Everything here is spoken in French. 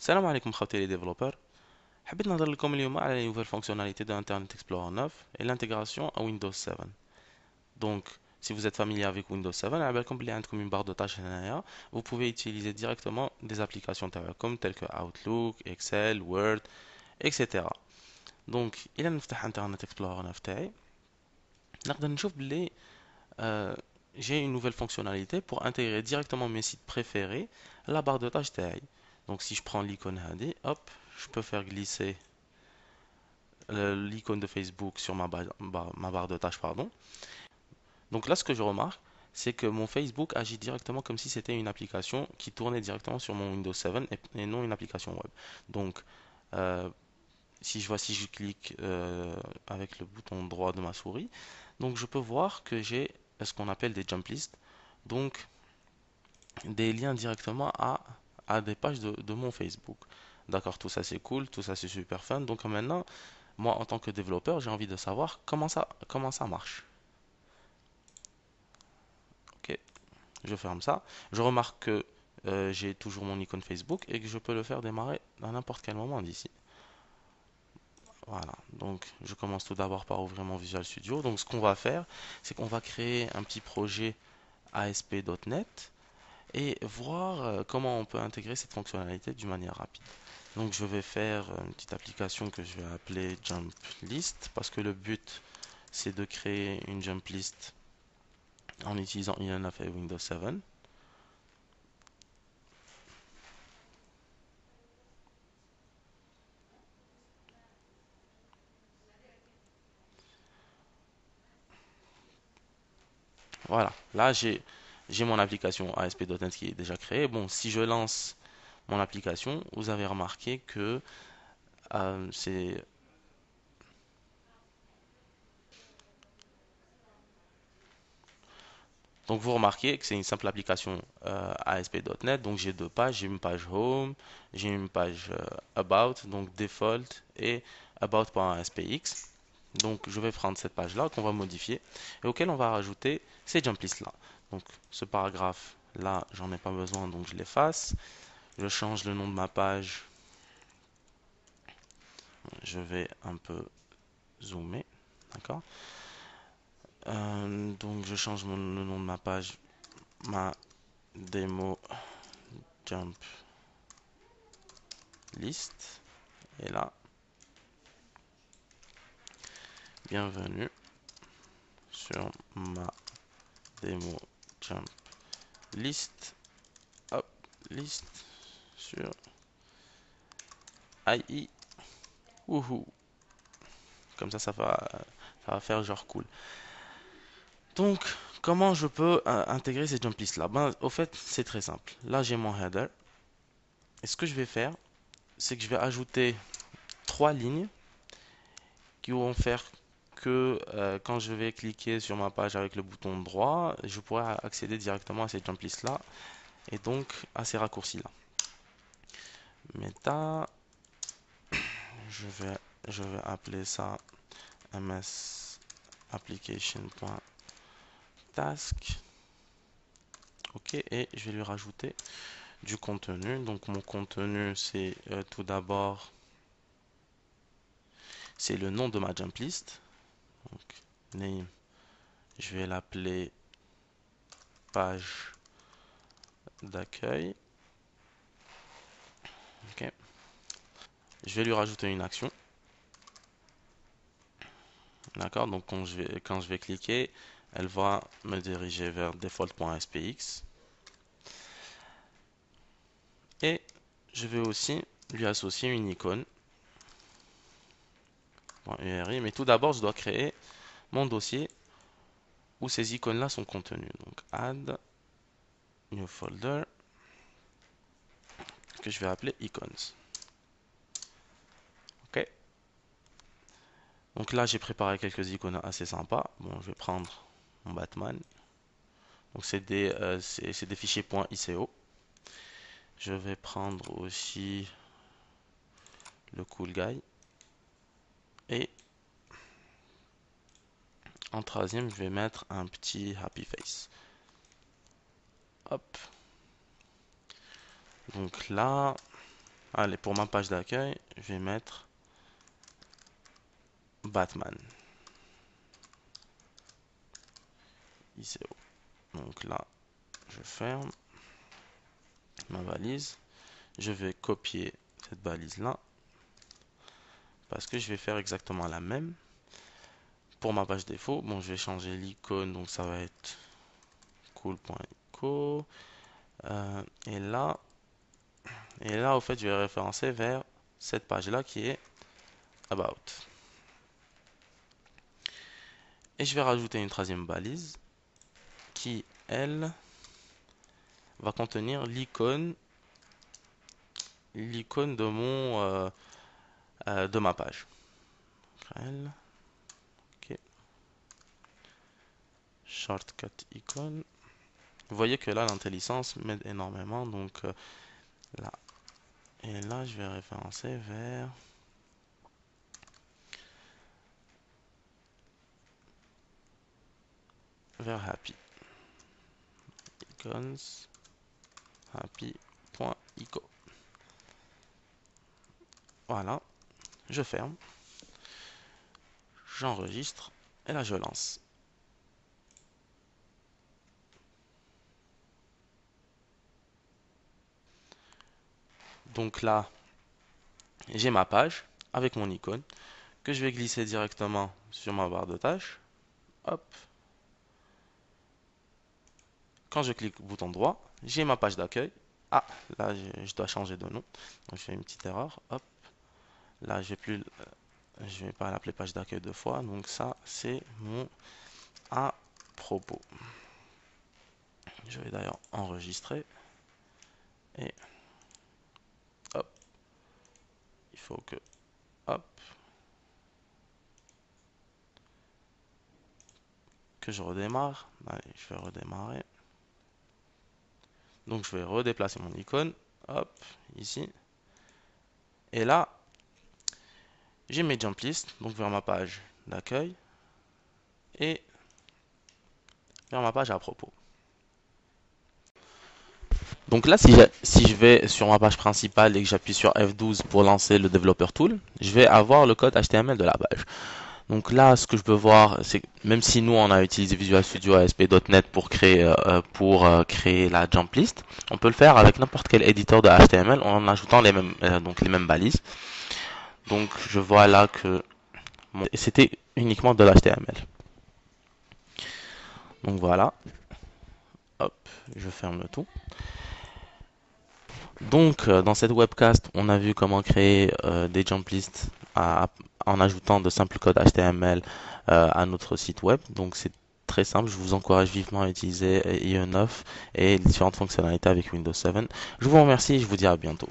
السلام عليكم خوتي les développeurs. حبيت نهضر لكم اليوم على les nouvelles fonctionnalités de Internet Explorer 9 et l'intégration à Windows 7. Donc, si vous êtes familier avec Windows 7, على بالكم بلي عندكم une barre de tâches هنايا. Vous pouvez utiliser directement des applications تاعكم telles que Outlook, Excel, Word, etc. Donc, إلا نفتح Internet Explorer 9 تاعي نقدر نشوف بلي j'ai une nouvelle fonctionnalité pour intégrer directement mes sites préférés à la barre de tâches تاعي. Donc, si je prends l'icône هذه, hop, je peux faire glisser l'icône de Facebook sur ma barre de tâches, pardon. Donc là, ce que je remarque, c'est que mon Facebook agit directement comme si c'était une application qui tournait directement sur mon Windows 7 et non une application web. Donc, euh, si je clique avec le bouton droit de ma souris, donc je peux voir que j'ai ce qu'on appelle des jump lists, donc des liens directement à des pages de mon Facebook. D'accord, tout ça c'est cool, tout ça c'est super fun. Donc maintenant, moi en tant que développeur, j'ai envie de savoir comment ça marche. Ok, je ferme ça. Je remarque que j'ai toujours mon icône Facebook et que je peux le faire démarrer à n'importe quel moment d'ici. Voilà, donc je commence tout d'abord par ouvrir mon Visual Studio. Donc ce qu'on va faire, c'est qu'on va créer un petit projet ASP.NET et voir comment on peut intégrer cette fonctionnalité d'une manière rapide. Donc je vais faire une petite application que je vais appeler Jump List parce que le but c'est de créer une jump list en utilisant INF et Windows 7. Voilà, là j'ai mon application ASP.NET qui est déjà créée. Bon, si je lance mon application, vous avez remarqué que c'est donc vous remarquez que c'est une simple application ASP.NET. Donc j'ai deux pages, j'ai une page Home, j'ai une page About, donc Default et About.aspx. Donc je vais prendre cette page-là qu'on va modifier et auquel on va rajouter ces jump lists-là. Donc ce paragraphe-là, j'en ai pas besoin, donc je l'efface. Je change le nom de ma page. Je vais un peu zoomer, d'accord? Donc je change le nom de ma page, ma démo jump list. Et là, bienvenue sur ma démo jump list. Hop, list sur IE. Wouhou. Comme ça va faire genre cool. Donc, comment je peux intégrer ces jump lists là? Ben, au fait, c'est très simple. Là, j'ai mon header. Et ce que je vais faire, c'est que je vais ajouter trois lignes qui vont faire que quand je vais cliquer sur ma page avec le bouton droit, je pourrai accéder directement à ces jump lists là et donc à ces raccourcis là. Meta, je vais appeler ça ms application.task. Ok, et je vais lui rajouter du contenu. Donc mon contenu, c'est tout d'abord, c'est le nom de ma jump list. Donc name, je vais l'appeler page d'accueil. Ok, je vais lui rajouter une action. D'accord, donc quand je vais cliquer, elle va me diriger vers default.spx. Et je vais aussi lui associer une icône .uri, mais tout d'abord, je dois créer mon dossier où ces icônes-là sont contenues. Donc add new folder que je vais appeler icons. Ok. Donc là, j'ai préparé quelques icônes assez sympas. Bon, je vais prendre mon Batman. Donc c'est des fichiers .ico. Je vais prendre aussi le cool guy. Et en troisième, je vais mettre un petit happy face. Hop. Donc là, Allez, pour ma page d'accueil, je vais mettre Batman. ICO. Donc là, je ferme ma valise. Je vais copier cette balise là parce que je vais faire exactement la même pour ma page défaut. Bon, je vais changer l'icône, donc ça va être cool.ico. Et là, au fait, je vais référencer vers cette page là qui est About. Et je vais rajouter une troisième balise qui, elle, va contenir l'icône de de ma page. Ok. Shortcut icône. Vous voyez que là l'intelligence m'aide énormément, donc là et là je vais référencer vers happy icons happy.ico. Voilà, je ferme, j'enregistre et là je lance. Donc là, j'ai ma page avec mon icône que je vais glisser directement sur ma barre de tâches. Hop. Quand je clique bouton droit, j'ai ma page d'accueil. Ah, là je dois changer de nom. Donc je fais une petite erreur. Hop. Là je vais pas l'appeler page d'accueil deux fois. Donc ça c'est mon à propos. Je vais d'ailleurs enregistrer. Et hop. Il faut que hop. Que je redémarre. Allez, je vais redémarrer. Donc je vais redéplacer mon icône. Hop. Ici. Et là, j'ai mes jump lists. Donc vers ma page d'accueil. Et vers ma page à propos. Donc là, si je vais sur ma page principale et que j'appuie sur F12 pour lancer le Developer Tool, je vais avoir le code HTML de la page. Donc là, ce que je peux voir, c'est que même si nous, on a utilisé Visual Studio ASP.NET pour créer la jump list, on peut le faire avec n'importe quel éditeur de HTML en ajoutant les mêmes balises. Donc je vois là que c'était uniquement de l'HTML. Donc voilà, hop, je ferme le tout. Donc, dans cette webcast, on a vu comment créer des jump lists en ajoutant de simples codes HTML à notre site web. Donc, c'est très simple. Je vous encourage vivement à utiliser IE9 et les différentes fonctionnalités avec Windows 7. Je vous remercie et je vous dis à bientôt.